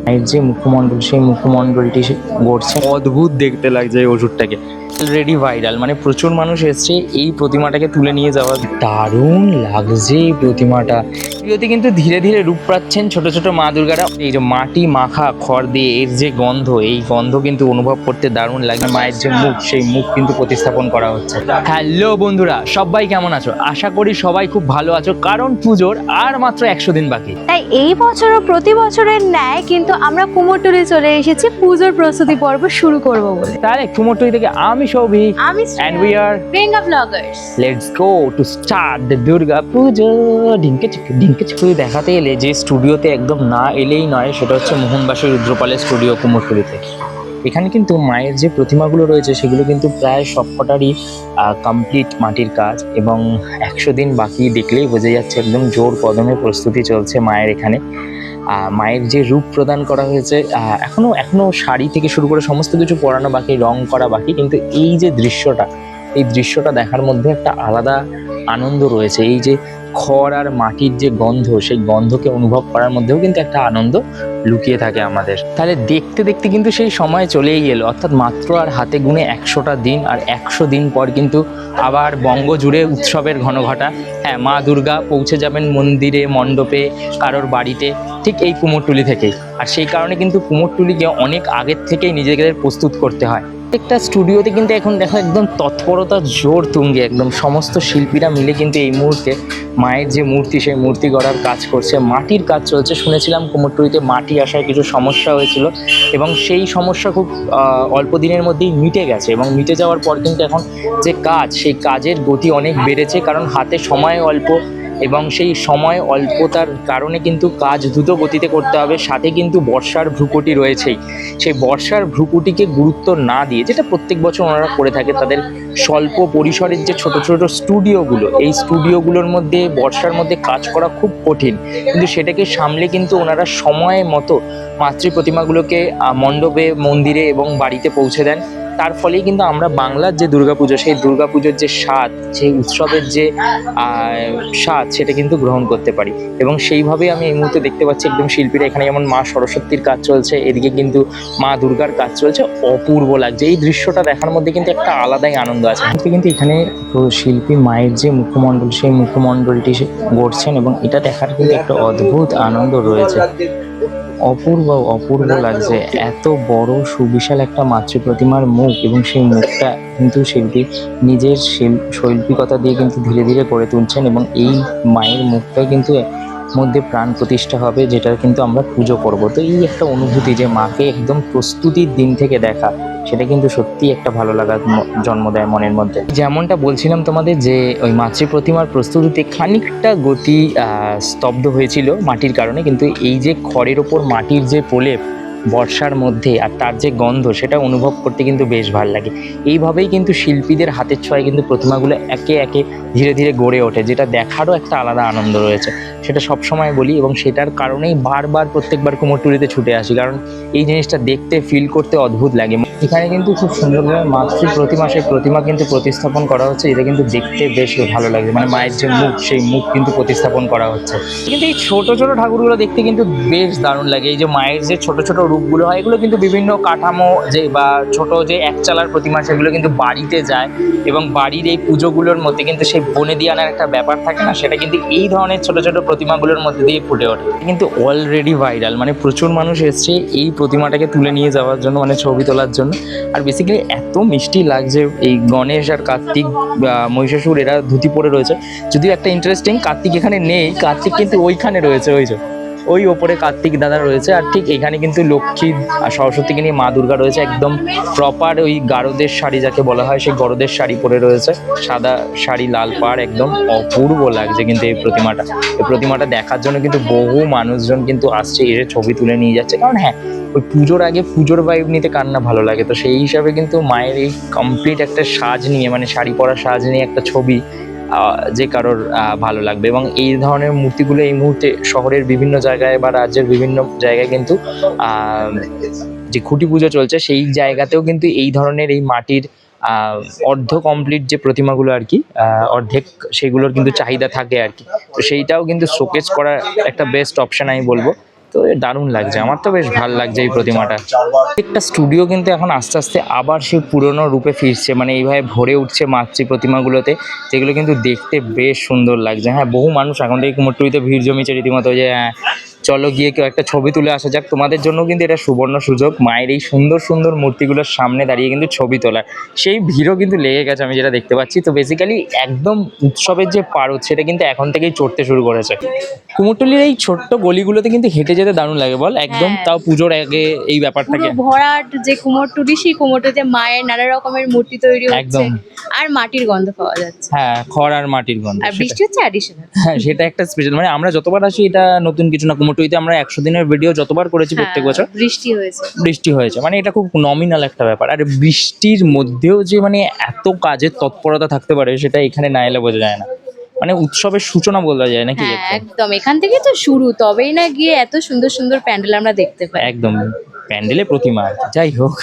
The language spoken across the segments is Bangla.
মায়ের যে মুখমণ্ডল সেই মুখমণ্ডলটি গড়ছে, অদ্ভুত দেখতে লাগছে এই ওষুধটাকে। অলরেডি ভাইরাল, মানে প্রচুর মানুষ এসছে এই প্রতিমাটাকে তুলে নিয়ে যাওয়া। দারুণ লাগছে এই প্রতিমাটা। ভিডিওতে কিন্তু ধীরে ধীরে রূপ পাচ্ছেন ছোট ছোট মা দুর্গারা। এই যে মাটি মাখা খড় দিয়ে এর যে গন্ধ, এই গন্ধ কিন্তু অনুভব করতে দারুণ লাগে। মায়ের যে মুখ, সেই মুখ কিন্তু প্রতিস্থাপন করা হচ্ছে। হ্যালো বন্ধুরা, সবাই কেমন আছো? আশা করি সবাই খুব ভালো আছো, কারণ পুজোর আর মাত্র 100 দিন বাকি। তাই এই বছরও প্রতি বছরের ন্যায় কিন্তু আমরা কুমোরটুলি চলে এসেছি পুজোর প্রস্তুতি পর্ব শুরু করব বলে। তাহলে কুমোরটুলি থেকে আমি সৌভিক, আমি and we are Priyanka Bloggers. Let's go to start the Durga Puja. ঢিঙ্কে চিকে দেখাতে এলে যে স্টুডিওতে একদম না এলেই নয়, সেটা হচ্ছে মোহনবাসী রুদ্রপালের স্টুডিও কুমোরটুলিতে। এখানে কিন্তু মায়ের যে প্রতিমাগুলো রয়েছে সেগুলো কিন্তু প্রায় সবকটারই কমপ্লিট মাটির কাজ, এবং 100 দিন বাকি দেখলেই বোঝা যাচ্ছে একদম জোর কদমে প্রস্তুতি চলছে মায়ের এখানে। মায়ের যে রূপ প্রদান করা হয়েছে, এখনো শাড়ি থেকে শুরু করে সমস্ত কিছু পরানো বাকি, রং করা বাকি, কিন্তু এই যে দৃশ্যটা দেখার মধ্যে একটা আলাদা আনন্দ রয়েছে। এই যে খড় আর মাটির যে গন্ধ, সেই গন্ধকে অনুভব করার মধ্যেও কিন্তু একটা আনন্দ লুকিয়ে থাকে আমাদের। তাহলে দেখতে দেখতে কিন্তু সেই সময় চলেই গেল, অর্থাৎ মাত্র আর হাতে গুনে 100টা দিন, আর 100 দিন পর কিন্তু আবার বঙ্গ জুড়ে উৎসবের ঘনঘটা। হ্যাঁ, মা দুর্গা পৌঁছে যাবেন মন্দিরে, মণ্ডপে, কারোর বাড়িতে, ঠিক এই কুমোরটুলি থেকেই। আর সেই কারণে কিন্তু কুমোরটুলিকে অনেক আগের থেকেই নিজেদের প্রস্তুত করতে হয়। প্রত্যেকটা স্টুডিওতে কিন্তু এখন দেখো একদম তৎপরতা জোর তুঙ্গে, একদম সমস্ত শিল্পীরা মিলে কিন্তু এই মুহূর্তে মায়ের যে মূর্তি, সেই মূর্তি গড়ার কাজ করছে। মাটির কাজ চলছে। শুনেছিলাম কুমোরটুলিতে মাটি আসায় কিছু সমস্যা হয়েছিল, এবং সেই সমস্যা খুব অল্প দিনের মধ্যেই মিটে গেছে। এবং মিটে যাওয়ার পর কিন্তু এখন যে কাজ, সেই কাজের গতি অনেক বেড়েছে, কারণ হাতে সময় অল্প, এবং সেই সময় অল্পতার কারণে কিন্তু কাজ দ্রুত গতিতে করতে হবে। সাথে কিন্তু বর্ষার ভ্রুকুটি রয়েছেই। সেই বর্ষার ভ্রুকুটিকে গুরুত্ব না দিয়ে, যেটা প্রত্যেক বছর ওনারা করে থাকে, তাদের স্বল্প পরিসরের যে ছোট ছোট স্টুডিওগুলো, এই স্টুডিওগুলোর মধ্যে বর্ষার মধ্যে কাজ করা খুব কঠিন, কিন্তু সেটাকে সামলে কিন্তু ওনারা সময় মতো মাতৃ প্রতিমাগুলোকে মণ্ডপে, মন্দিরে এবং বাড়িতে পৌঁছে দেন। তার ফলেই কিন্তু আমরা বাংলার যে দুর্গাপুজো, সেই দুর্গাপুজোর যে স্বাদ, সেই উৎসবের যে স্বাদ, সেটা কিন্তু গ্রহণ করতে পারি। এবং সেইভাবেই আমি এই মুহূর্তে দেখতে পাচ্ছি একদম শিল্পীরা এখানে যেমন মা সরস্বতীর কাজ চলছে, এদিকে কিন্তু মা দুর্গার কাজ চলছে। অপূর্ব লাগছে এই দৃশ্যটা দেখার মধ্যে, কিন্তু একটা আলাদাই আনন্দ আছে। কিন্তু এখানে শিল্পী মায়ের যে মুখমণ্ডল, সেই মুখমণ্ডলটি গড়ছেন, এবং এটা দেখার কিন্তু একটা অদ্ভুত আনন্দ রয়েছে। অপূর্ব লাগছে। এত বড় সুবিশাল একটা মাতৃ প্রতিমার মুখ, এবং সেই মুখটা কিন্তু শিল্পী নিজের শৈল্পিকতা দিয়ে কিন্তু ধীরে ধীরে করে তুলছেন, এবং এই মায়ের মুখটাই কিন্তু মধ্যে প্রাণ প্রতিষ্ঠা হবে, যেটা কিন্তু আমরা পুজো করব। তো এই একটা অনুভূতি যে মাকে একদম প্রস্তুতির দিন থেকে দেখা, সেটা কিন্তু সত্যি একটা ভালো লাগার জন্ম দেয় মনের মধ্যে। যেমনটা বলছিলাম তোমাদের, যে ওই মাতৃ প্রতিমার প্রস্তুতিতে খানিকটা গতি স্তব্ধ হয়েছিল মাটির কারণে, কিন্তু এই যে খড়ের ওপর মাটির যে প্রলেপ বর্ষার মধ্যে, আর তার যে গন্ধ, সেটা অনুভব করতে কিন্তু বেশ ভালো লাগে। এইভাবেই কিন্তু শিল্পীদের হাতের ছোঁয়ায় কিন্তু প্রতিমাগুলো একে একে ধীরে ধীরে গড়ে ওঠে, যেটা দেখারও একটা আলাদা আনন্দ রয়েছে। সেটা সবসময় বলি, এবং সেটার কারণেই বারবার প্রত্যেকবার কুমোরটুলিতে ছুটে আসি, কারণ এই জিনিসটা দেখতে, ফিল করতে অদ্ভুত লাগে। এখানে কিন্তু খুব সুন্দরভাবে মাতৃ প্রতিমা, সেই প্রতিমা কিন্তু প্রতিস্থাপন করা হচ্ছে। এটা কিন্তু দেখতে বেশ ভালো লাগে, মানে মায়ের যে মুখ, সেই মুখ কিন্তু প্রতিস্থাপন করা হচ্ছে। কিন্তু এই ছোট ছোট ঠাকুরগুলো দেখতে কিন্তু বেশ দারুণ লাগে। এই যে মায়ের যে ছোট ছোট রূপগুলো হয়, এগুলো কিন্তু বিভিন্ন কাঠামো যে বা ছোট যে একচালার প্রতিমা, সেগুলো কিন্তু বাড়িতে যায়, এবং বাড়ির এই পুজোগুলোর মধ্যে কিন্তু সেই বনে দিয়ে আনার একটা ব্যাপার থাকে না, সেটা কিন্তু এই ধরনের ছোট ছোট প্রতিমাগুলোর মধ্যে দিয়ে ফুটে ওঠে। কিন্তু অলরেডি ভাইরাল, মানে প্রচুর মানুষ এসছে এই প্রতিমাটাকে তুলে নিয়ে যাওয়ার জন্য, মানে ছবি তোলার জন্য। আর বেসিক্যালি এত মিষ্টি লাগছে। এই গণেশ আর কার্তিক, মহিষাসুর, এরা ধুতি পরে রয়েছে। যদিও একটা ইন্টারেস্টিং, কার্তিক এখানে নেই, কার্তিক কিন্তু ওইখানে রয়েছে, ওই ওপরে কার্তিক দাদা রয়েছে। আর ঠিক এখানে কিন্তু লক্ষ্মী আর সরস্বতীকে নিয়ে মা দুর্গা রয়েছে, একদম প্রপার ওই গারদের শাড়ি যাকে বলা হয়, সেই গরদের শাড়ি পরে রয়েছে, সাদা শাড়ি, লাল পাড়, একদম অপূর্ব লাগছে। কিন্তু এই প্রতিমাটা দেখার জন্য কিন্তু বহু মানুষজন কিন্তু আসছে, এসে ছবি তুলে নিয়ে যাচ্ছে। কারণ হ্যাঁ, ওই পুজোর আগে পুজোর ভাইব নিতে কার না ভালো লাগে। তো সেই হিসাবে কিন্তু মায়ের এই কমপ্লিট একটা সাজ নিয়ে, মানে শাড়ি পরা সাজ নিয়ে একটা ছবি যে কারোর ভালো লাগবে। এবং এই ধরনের মূর্তিগুলো এই মুহূর্তে শহরের বিভিন্ন জায়গায় বা রাজ্যের বিভিন্ন জায়গায় কিন্তু যে খুঁটি পুজো চলছে, সেই জায়গাতেও কিন্তু এই ধরনের এই মাটির অর্ধ কমপ্লিট যে প্রতিমাগুলো আর কি, অর্ধেক, সেগুলোর কিন্তু চাহিদা থাকে আর কি। তো সেইটাও কিন্তু শোকেস করার একটা বেস্ট অপশন আমি বলবো। তো দারুণ লাগছে, আমার তো বেশ ভালো লাগছে এই প্রতিমাটা। একটা স্টুডিও কিন্তু এখন আস্তে আস্তে আবার সেই পুরনো রূপে ফিরছে, মানে এইভাবে ভরে উঠছে মাতৃ প্রতিমাগুলোতে, যেগুলো কিন্তু দেখতে বেশ সুন্দর লাগছে। হ্যাঁ, বহু মানুষ এখন থেকে কুমোরটুলিতে ভিড় জমিয়েছে রীতিমতো, যে হ্যাঁ চলো গিয়ে কেউ একটা ছবি তুলে আসা যাক। তোমাদের জন্য কিন্তু এটা সুবর্ণ সুযোগ, মায়ের এই সুন্দর সুন্দর মূর্তিগুলোর সামনে দাঁড়িয়ে কিন্তু ছবি তোলার। সেই ভিড়ও কিন্তু লেগে গেছে আমি যেটা দেখতে পাচ্ছি। তো বেসিক্যালি একদম উৎসবের যে পারদ সেটা কিন্তু এখন থেকেই চড়তে শুরু করেছে। কুমোরটুলির এই ছোট্ট গলিগুলোতে কিন্তু হেঁটে যেতে দারুণ লাগে বল, একদম হ্যাঁ। তাও পুজোর আগে এই ব্যাপারটাকে। পুরো ভরাট যে কুমোরটুলি, সেই কুমোরটুলিতে মায়ের নানা রকমের মূর্তি তৈরি হচ্ছে, একদম। আর মাটির গন্ধ পাওয়া যাচ্ছে, হ্যাঁ, খড় আর মাটির গন্ধ। আর বৃষ্টি হচ্ছে অ্যাডিশনাল। হ্যাঁ, সেটা একটা স্পেশাল, মানে আমরা যতবার আসি এটা নতুন কিছু না। কুমোরটুলিতে আমরা 100 দিনের ভিডিও যতবার করেছি প্রত্যেক বছর বৃষ্টি হয়েছে। বৃষ্টি হয়েছে, মানে এটা খুব নমিনাল একটা ব্যাপার। আর বৃষ্টির মধ্যেও যে মানে এত কাজের তৎপরতা থাকতে পারে সেটা এখানে না এলে বোঝা যায় না। মানে উৎসবের সূচনা বলা যায় নাকি হ্যাঁ একদম। একদম, এখান থেকে তো শুরু, তবেই না গিয়ে এত সুন্দর সুন্দর প্যান্ডেল আমরা দেখতে পাই। একদম প্যান্ডেলে প্রতিমা আর কি। যাই হোক,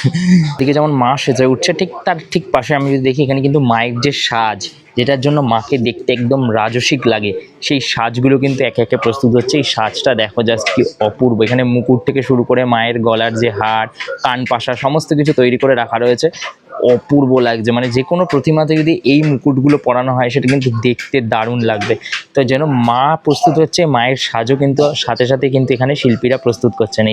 দিকে যেমন মা সেজে উঠছে, ঠিক তার ঠিক পাশে আমি যদি দেখি এখানে কিন্তু মায়ের যে সাজ, যেটার জন্য মাকে দেখতে একদম রাজসিক লাগে, সেই সাজগুলো কিন্তু একে একে প্রস্তুত হচ্ছে। এই সাজটা দেখো জাস্ট কি অপূর্ব। এখানে মুকুট থেকে শুরু করে মায়ের গলার যে হার, কান পাশা, সমস্ত কিছু তৈরি করে রাখা রয়েছে। অপূর্ব লাগছে, মানে যে কোনো প্রতিমাতে যদি এই মুকুটগুলো পরানো হয় সেটা কিন্তু দেখতে দারুণ লাগবে। তো যেন মা প্রস্তুত হচ্ছে, মায়ের সাজও কিন্তু সাথে সাথে কিন্তু এখানে শিল্পীরা প্রস্তুত করছেন।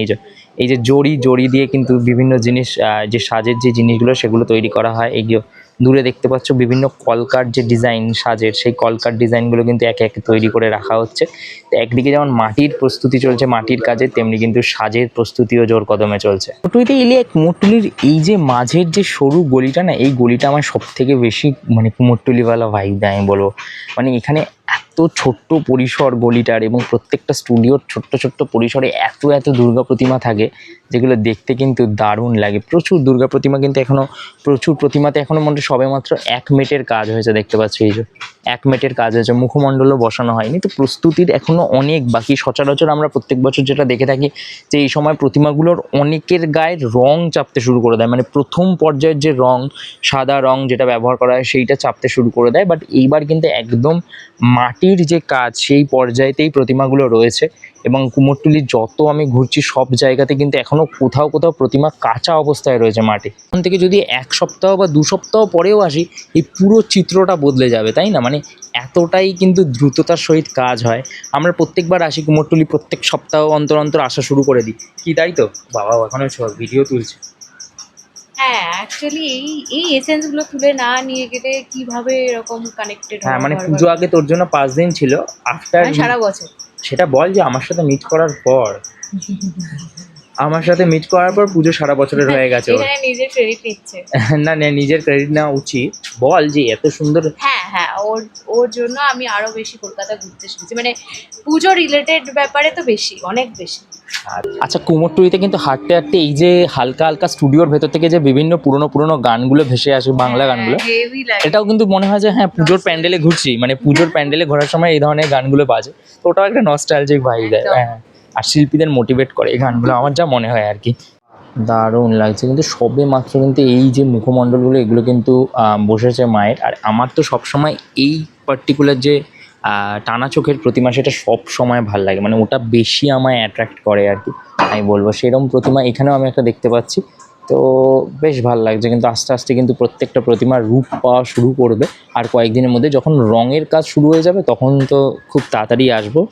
এই যে জড়ি দিয়ে কিন্তু বিভিন্ন জিনিস, যে সাজের যে জিনিসগুলো সেগুলো তৈরি করা হয়। এগুলো দূরে দেখতে পাচ্ছ বিভিন্ন কলকার যে ডিজাইন সাজের, সেই কলকার ডিজাইনগুলো কিন্তু একে একে তৈরি করে রাখা হচ্ছে। তো একদিকে যেমন মাটির প্রস্তুতি চলছে মাটির কাজে, তেমনি কিন্তু সাজের প্রস্তুতিও জোর কদমে চলছে। কুমোরটুলিতে এলে কুমোরটুলির এই যে মাঝের যে সরু গলিটা না, এই গলিটা আমার সব থেকে বেশি মানে কুমোরটুলিওয়ালা ভাইব দেয় আমি বলবো। মানে এখানে এত ছোট্ট পরিসর গলিটার, এবং প্রত্যেকটা স্টুডিওর ছোট্ট ছোট্ট পরিসরে এত এত দুর্গা প্রতিমা থাকে, যেগুলো দেখতে কিন্তু দারুণ লাগে। প্রচুর দুর্গা প্রতিমা কিন্তু এখনও, প্রচুর প্রতিমাতে এখনও মনে সবেমাত্র 1 মেটের কাজ হয়েছে দেখতে পাচ্ছি। এই যে 1 মেটের কাজ হয়েছে, মুখমণ্ডলও বসানো হয়নি। তো প্রস্তুতির এখনও অনেক বাকি। সচরাচর আমরা প্রত্যেক বছর যেটা দেখে থাকি যে এই সময় প্রতিমাগুলোর অনেকের গায়ে রং চাপতে শুরু করে দেয়, মানে প্রথম পর্যায়ের যে রং, সাদা রং যেটা ব্যবহার করা হয় সেইটা চাপতে শুরু করে দেয়। বাট এইবার কিন্তু একদম মাটির যে কাজ সেই পর্যায়েতেই প্রতিমাগুলো রয়েছে। এবং কুমোরটুলির যত আমি ঘুরছি সব জায়গাতে কিন্তু এখনও কোথাও কোথাও প্রতিমা কাঁচা অবস্থায় রয়েছে মাটি। এখন থেকে যদি 1 সপ্তাহ বা 2 সপ্তাহ পরেও আসি, এই পুরো চিত্রটা বদলে যাবে, তাই না? মানে এতটাই কিন্তু দ্রুততার সহিত কাজ হয়। আমরা প্রত্যেকবার আসি কুমোরটুলি, প্রত্যেক সপ্তাহ অন্তর অন্তর আসা শুরু করে দিই কি, তাই তো? বাবা এখনো ভিডিও তুলছে। হ্যাঁ, অ্যাকচুয়ালি এই এসেন্স গুলো তুলে না নিয়ে গেলে কিভাবে এরকম কানেক্টেড হ্যাঁ, মানে পুজো আগে তোর জন্য 5 দিন ছিল, আফটার সারা বছর। সেটা বল যে আমার সাথে মিট করার পর, আমার সাথে মিট করার পর পুজো সারা বছরের হয়ে গেছে ওর। এখানে নিজের ক্রেডিট নিচ্ছে। না না, নিজের ক্রেডিট নেওয়া উচিত। বল যে এত সুন্দর। হ্যাঁ হ্যাঁ, ওর জন্য আমি আরো বেশি কলকাতা ঘুরতে শিখেছি, মানে পুজো রিলেটেড ব্যাপারে তো বেশি, অনেক বেশি। আচ্ছা, কুমোরটুলিতে কিন্তু হাঁটতে হাঁটতে এই যে হালকা হালকা স্টুডিওর ভেতর থেকে যে বিভিন্ন পুরনো গানগুলো ভেসে আসে, বাংলা গানগুলো, হেভি লাগে। এটাও কিন্তু মনে হয় যে হ্যাঁ পুজোর প্যান্ডেলে ঘুরছি, মানে পুজোর প্যান্ডেলে ঘোরার সময় এই ধরনের গানগুলো বাজে। তো ওটাও একটা নস্টালজিক ভাইব দেয়। একদম। হ্যাঁ, আর শিল্পীদের মোটিভেট করে এই গানগুলো, আমার যা মনে হয় আর কি। দারুণ লাগছে কিন্তু সবে মাত্র কিন্তু এই যে মুখমণ্ডলগুলো এগুলো কিন্তু বসেছে মায়ের। আর আমার তো সবসময় এই পার্টিকুলার যে টানা চোখের প্রতিমা সেটা সব সময় ভাল লাগে, মানে ওটা বেশি আমায় অ্যাট্রাক্ট করে আর কি আমি বলবো। সেরকম প্রতিমা এখানেও আমি একটা দেখতে পাচ্ছি, তো বেশ ভালো লাগছে। কিন্তু আস্তে আস্তে কিন্তু প্রত্যেকটা প্রতিমার রূপ পাওয়া শুরু করবে, আর কয়েকদিনের মধ্যে যখন রঙের কাজ শুরু হয়ে যাবে তখন তো খুব তাড়াতাড়ি আসবো।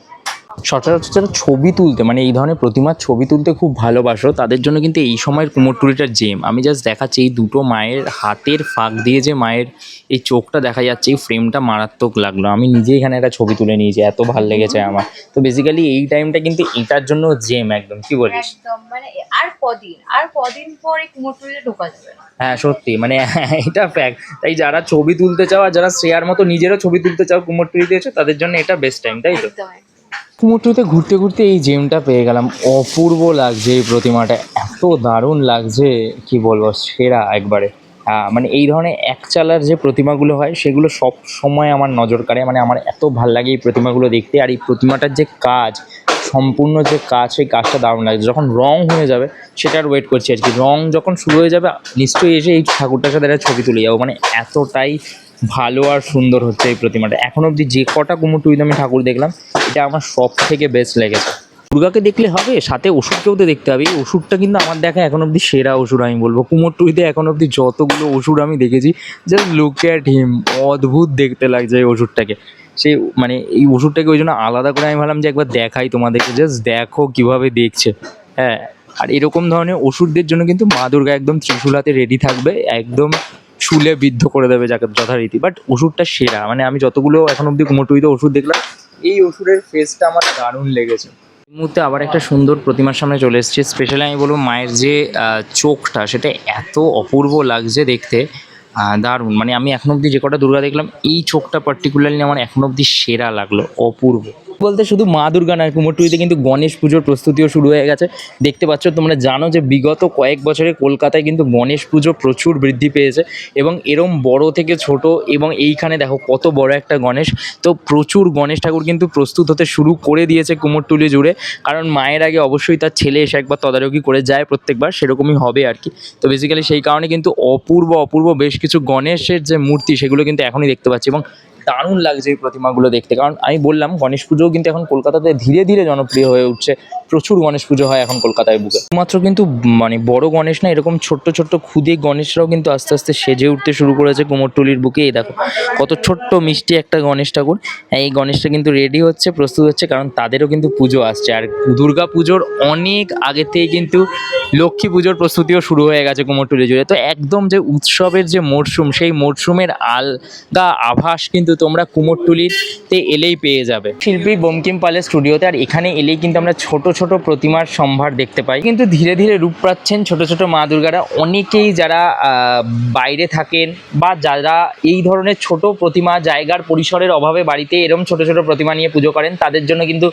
সচরাচর যারা ছবি তুলতে, মানে এই ধরনের প্রতিমার ছবি তুলতে খুব ভালোবাসো, তাদের জন্য কিন্তু এই সময়ের কুমোরটুলিটার জেম। আমি জাস্ট দেখাচ্ছি এই দুটো মায়ের হাতের ফাঁক দিয়ে যে মায়ের এই চোখটা দেখা যাচ্ছে, এই ফ্রেমটা মারাত্মক লাগলো। আমি নিজে এখানে একটা ছবি তুলে নিয়েছি, এত ভালো লেগেছে আমার। তো বেসিক্যালি এই টাইমটা কিন্তু এটার জন্য জেম একদম, কি বলিস? একদম, মানে আর কদিন পরে কুমোরটুলিতে ঢোকা যাবে না। হ্যাঁ সত্যি, মানে এটা ফ্যাক্ট। তাই যারা ছবি তুলতে চাও আর যারা শ্রেয়ার মতো নিজেরও ছবি তুলতে চাও কুমোরটুলিতে এসে, তাদের জন্য এটা বেস্ট টাইম, তাই তো? একদম। কুমোরটুলিতে ঘুরতে ঘুরতে এই জেমটা পেয়ে গেলাম। অপূর্ব লাগছে এই প্রতিমাটা, এত দারুণ লাগছে কি বলবো, সেরা একবারে। মানে এই ধরনের একচালার যে প্রতিমাগুলো হয় সেগুলো সব সময় আমার নজর কাড়ে, মানে আমার এত ভাল লাগে এই প্রতিমাগুলো দেখতে। আর এই প্রতিমাটার যে কাজ, সম্পূর্ণ যে কাজ, সেই কাজটা দারুণ লাগছে। যখন রং হয়ে যাবে সেটার ওয়েট করছি আর কি। রং যখন শুরু হয়ে যাবে নিশ্চয়ই এসে এই ঠাকুরটার সাথে একটা ছবি তুলে যাবো, মানে এতটাই ভালো আর সুন্দর হচ্ছে এই প্রতিমাটা। এখন অবধি যে কটা কুমোরটুলিতে আমি ঠাকুর দেখলাম, এটা আমার সব থেকে বেস্ট লেগেছে। দুর্গাকে দেখলে হবে, সাথে ওষুধকেও তো দেখতে হবে। এই ওষুধটা কিন্তু আমার দেখা এখন অব্দি সেরা ওষুধ আমি বলবো। কুমোরটুলিতে এখন অব্দি যতগুলো ওষুধ আমি দেখেছি, জাস্ট লুক অ্যাট হিম, অদ্ভুত দেখতে লাগছে এই ওষুধটাকে। সেই মানে এই ওষুধটাকে ওই জন্য আলাদা করে আমি ভাবলাম যে একবার দেখাই তোমাদেরকে, জাস্ট দেখো কিভাবে দেখছে। হ্যাঁ, আর এরকম ধরনের ওষুধদের জন্য কিন্তু মা দুর্গা একদম ত্রিশূল হাতে রেডি থাকবে, একদম শুলে বিদ্ধ করে দেবে যাকে যথারীতি। বাট ওষুধটা সেরা, মানে আমি যতগুলো এখন অব্দি কুমোরটুলিতে ওষুধ দেখলাম, এই ওষুধের ফেসটা আমার দারুণ লেগেছে। এই মুহূর্তে আবার একটা সুন্দর প্রতিমার সামনে চলে এসেছি। স্পেশালি আমি বলবো মায়ের যে চোখটা, সেটা এত অপূর্ব লাগছে দেখতে, দারুণ। মানে আমি এখন অব্দি যে কটা দুর্গা দেখলাম, এই চোখটা পার্টিকুলারলি আমার এখন অব্দি সেরা লাগলো, অপূর্ব। বলতে শুধু মা দুর্গা নয়, কুমোরটুলিতে কিন্তু গণেশ পুজোর প্রস্তুতিও শুরু হয়ে গেছে। দেখতে পাচ্ছ, তোমরা জানো যে বিগত কয়েক বছরে কলকাতায় কিন্তু গণেশ পুজো প্রচুর বৃদ্ধি পেয়েছে, এবং এরম বড় থেকে ছোট, এবং এইখানে দেখো কত বড় একটা গণেশ। তো প্রচুর গণেশ ঠাকুর কিন্তু প্রস্তুত হতে শুরু করে দিয়েছে কুমোরটুলি জুড়ে, কারণ মায়ের আগে অবশ্যই তার ছেলে এসে একবার তদারকি করে যায় প্রত্যেকবার, সেরকমই হবে আর কি। তো বেসিক্যালি সেই কারণে কিন্তু অপূর্ব অপূর্ব বেশ কিছু গণেশের যে মূর্তি, সেগুলো কিন্তু এখনই দেখতে পাচ্ছি, এবং দারুণ লাগছে এই প্রতিমাগুলো দেখতে। কারণ আমি বললাম, গণেশ পুজোও কিন্তু এখন কলকাতাতে ধীরে ধীরে জনপ্রিয় হয়ে উঠছে। প্রচুর গণেশ পুজো হয় এখন কলকাতায় বুকে। শুধুমাত্র কিন্তু মানে বড় গণেশ না, এরকম ছোট্ট ছোট্ট ক্ষুদে গণেশরাও কিন্তু আস্তে আস্তে সেজে উঠতে শুরু করেছে কুমোরটুলির বুকে। এই দেখো কত ছোট্ট মিষ্টি একটা গণেশ ঠাকুর। এই গণেশটা কিন্তু রেডি হচ্ছে, প্রস্তুত হচ্ছে, কারণ তাদেরও কিন্তু পুজো আসছে। আর দুর্গা পুজোর অনেক আগে থেকে কিন্তু লক্ষ্মী পুজোর প্রস্তুতিও শুরু হয়ে গেছে কুমোরটুলি জুড়ে। তো একদম যে উৎসবের যে মরশুম, সেই মরশুমের আলগা আভাস কিন্তু তোমরা কুমোরটুলিতে এলেই পেয়ে যাবে। শিল্পী বঙ্কিম পালের স্টুডিওতে। আর এখানে এলেই কিন্তু আমরা ছোট ছোট প্রতিমার সম্ভার দেখতে পাই। কিন্তু ধীরে ধীরে রূপ পাচ্ছেন ছোট ছোট মা দুর্গারা। অনেকেই যারা বাইরে থাকেন, বা যারা এই ধরনের ছোট প্রতিমা, জায়গার পরিসরের অভাবে বাড়িতে এরকম ছোট ছোট প্রতিমা নিয়ে পুজো করেন, তাদের জন্য কিন্তু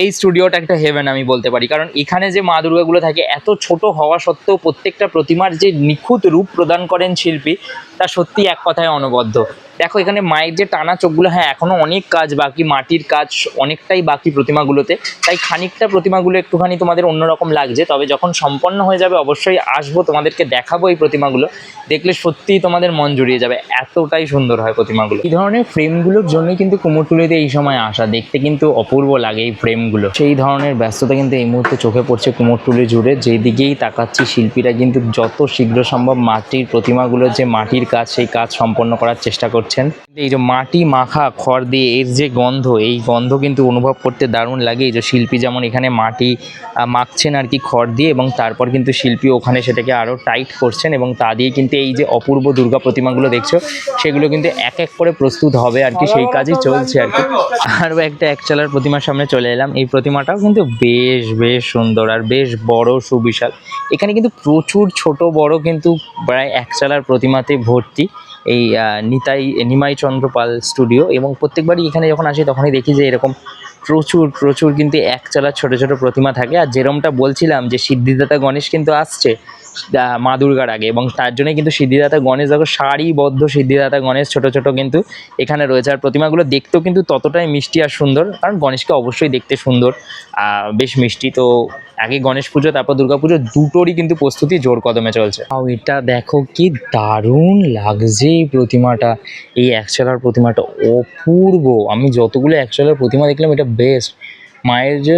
এই স্টুডিওটা একটা হেভেন আমি বলতে পারি। কারণ এখানে যে মা দুর্গাগুলো থাকে, এত ছোট হওয়া সত্ত্বেও প্রত্যেকটা প্রতিমার যে নিখুঁত রূপ প্রদান করেন শিল্পী, তা সত্যি এক কথায় অনবদ্য। দেখো এখানে মায়ের যে টানা চোখগুলো, হ্যাঁ এখনো অনেক কাজ বাকি, মাটির কাজ অনেকটাই বাকি প্রতিমাগুলোতে, তাই খানিকটা প্রতিমাগুলো একটুখানি তোমাদের অন্যরকম লাগছে। তবে যখন সম্পন্ন হয়ে যাবে অবশ্যই আসবো, তোমাদেরকে দেখাবো এই প্রতিমাগুলো। দেখলে সত্যিই তোমাদের মন জুড়িয়ে যাবে, এতটাই সুন্দর হয় প্রতিমাগুলো। এই ধরনের ফ্রেমগুলোর জন্যই কিন্তু কুমোরটুলিতে এই সময় আসা, দেখতে কিন্তু অপূর্ব লাগে এই ফ্রেমগুলো। সেই ধরনের ব্যস্ততা কিন্তু এই মুহূর্তে চোখে পড়ছে কুমোরটুলি জুড়ে। যেদিকেই তাকাচ্ছি, শিল্পীরা কিন্তু যত শীঘ্র সম্ভব মাটির প্রতিমাগুলোর যে মাটির কাজ, সেই কাজ সম্পন্ন করার চেষ্টা করছেন। এই যে মাটি মাখা খড় দিয়ে এর যে গন্ধ, এই গন্ধ কিন্তু অনুভব করতে দারুণ লাগে। এই যে শিল্পী যেমন এখানে মাটি মাখছেন আর কি খড় দিয়ে, এবং তারপর কিন্তু শিল্পী ওখানে সেটাকে আরও টাইট করছেন, এবং তা দিয়ে কিন্তু এই যে অপূর্ব দুর্গা প্রতিমাগুলো দেখছো, সেগুলো কিন্তু এক এক করে প্রস্তুত হবে আর কি, সেই কাজই চলছে আর কি। আরও একটা একচালার প্রতিমার সামনে চলে এলাম। এই প্রতিমাটাও কিন্তু বেশ বেশ সুন্দর আর বেশ বড়, সুবিশাল। এখানে কিন্তু প্রচুর ছোট বড় কিন্তু প্রায় একচালার প্রতিমাতে ভর্তি এই নিমাই চন্দ্র পাল স্টুডিও। এবং প্রত্যেকবারই এখানে যখন আসি তখনই দেখি যে এরকম প্রচুর প্রচুর কিন্তু একচালার ছোট ছোট প্রতিমা থাকে। আর যেরমটা বলছিলাম যে সিদ্ধিদাতা গণেশ কিন্তু আসছে মা দুর্গার আগে, এবং তার জন্যই কিন্তু সিদ্ধিদাতা গণেশ, দেখো সারিবদ্ধ সিদ্ধিদাতা গণেশ ছোট ছোট কিন্তু এখানে রয়েছে। আর প্রতিমাগুলো দেখতেও কিন্তু ততটাই মিষ্টি আর সুন্দর, কারণ গণেশকে অবশ্যই দেখতে সুন্দর, বেশ মিষ্টি। তো আগে গণেশ পুজো, তারপর দুর্গা পুজো, দুটোরই কিন্তু প্রস্তুতি জোর কদমে চলছে। এটা দেখো কি দারুণ লাগছে এই প্রতিমাটা, এই একচালার প্রতিমাটা অপূর্ব। আমি যতগুলো একচালার প্রতিমা দেখলাম, এটা বেস্ট। মায়ের যে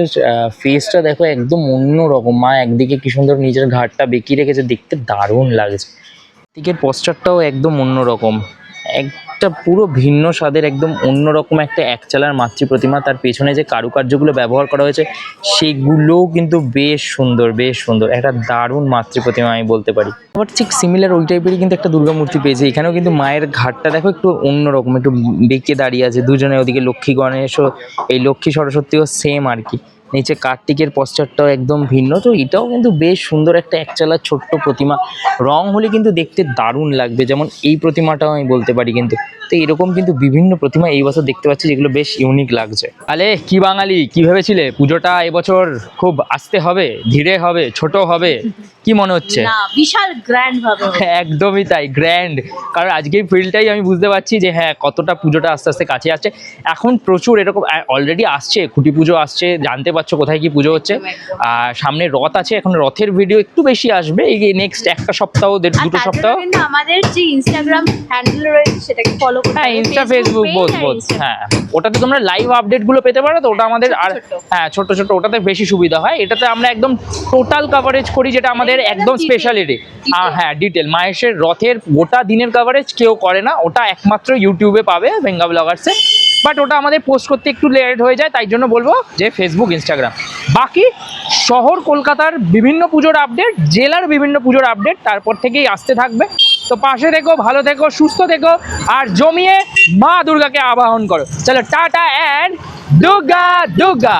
ফেসটা দেখো একদম অন্যরকম, মা একদিকে কি সুন্দর নিজের ঘাড়টা বেঁকিয়ে রেখেছে, দেখতে দারুণ লাগছে। দিকের পশ্চারটাও একদম অন্যরকম, একটা পুরো ভিন্ন স্বাদের একদম অন্যরকম একটা একচালার মাতৃ প্রতিমা। তার পেছনে যে কারুকার্যগুলো ব্যবহার করা হয়েছে, সেগুলোও কিন্তু বেশ সুন্দর, বেশ সুন্দর। একটা দারুণ মাতৃ প্রতিমা আমি বলতে পারি। আবার ঠিক সিমিলার ওই টাইপেরই কিন্তু একটা দুর্গা মূর্তি পেয়েছি। এখানেও কিন্তু মায়ের ঘাটটা দেখো একটু অন্যরকম, একটু বেঁকে দাঁড়িয়ে আছে দুজনে। ওদিকে লক্ষ্মী গণেশও, এই লক্ষ্মী সরস্বতীও সেম আর কি। নিচে কার্তিকের পশ্চারটাও একদম ভিন্ন। তো এটাও কিন্তু বেশ সুন্দর একটা একচালার ছোট্ট প্রতিমা। রং হলে কিন্তু দেখতে দারুণ লাগবে, যেমন এই প্রতিমাটাও আমি বলতে পারি কিন্তু। তো এরকম কিন্তু বিভিন্ন প্রতিমা এই বছর দেখতে পাচ্ছি, যেগুলো বেশ ইউনিক লাগছে। আলে কি বাঙালি, কি ভেবেছিলে পুজোটা এবছর খুব আস্তে হবে, ধীরে হবে, ছোট হবে? কি মনে হচ্ছে? না, বিশাল গ্র্যান্ড ভাবে হবে। একদমই তাই, গ্র্যান্ড। কারণ আজকে এই ফিল্ডটাই আমি বুঝতে পারছি যে হ্যাঁ, কতটা পুজোটা আস্তে আস্তে কাছে আসছে। এখন প্রচুর এরকম অলরেডি আসছে, খুঁটি পুজো আসছে, জানতে পারছি পাচ্ছ কোথায় কি পুজো হচ্ছে। আর সামনে রথ আছে, এখন রথের ভিডিও একটু বেশি আসবে এই নেক্সট একটা সপ্তাহ দুটো সপ্তাহ। কিন্তু আমাদের যে ইনস্টাগ্রাম হ্যান্ডেল রয়েছে সেটাকে ফলো করতে হ্যাঁ, হবে, ইনস্টা ফেসবুক বোধ হ্যাঁ, ওটাতে তোমরা লাইভ আপডেটগুলো পেতে পারো, তো ওটা আমাদের আর হ্যাঁ ছোট ছোট, ওটাতে বেশি সুবিধা হয়। এটাতে আমরা একদম টোটাল কভারেজ করি, যেটা আমাদের একদম স্পেশালিটি। হ্যাঁ, ডিটেল মাহেশের রথের গোটা দিনের কভারেজ কেউ করে না, ওটা একমাত্র ইউটিউবে পাবে বেঙ্গা ব্লগার্সে। বাট ওটা আমাদের পোস্ট করতে একটু লেট হয়ে যায়, তাই জন্য বলবো যে ফেসবুক ইনস্টাগ্রাম। বাকি শহর কলকাতার বিভিন্ন পুজোর আপডেট, জেলার বিভিন্ন পুজোর আপডেট তারপর থেকেই আসতে থাকবে। তো পাশে থেকো, ভালো থেকো, সুস্থ থেকো, আর জমিয়ে মা দুর্গাকে আবাহন করো। চলো টাটা অ্যান্ড দুর্গা দুর্গা।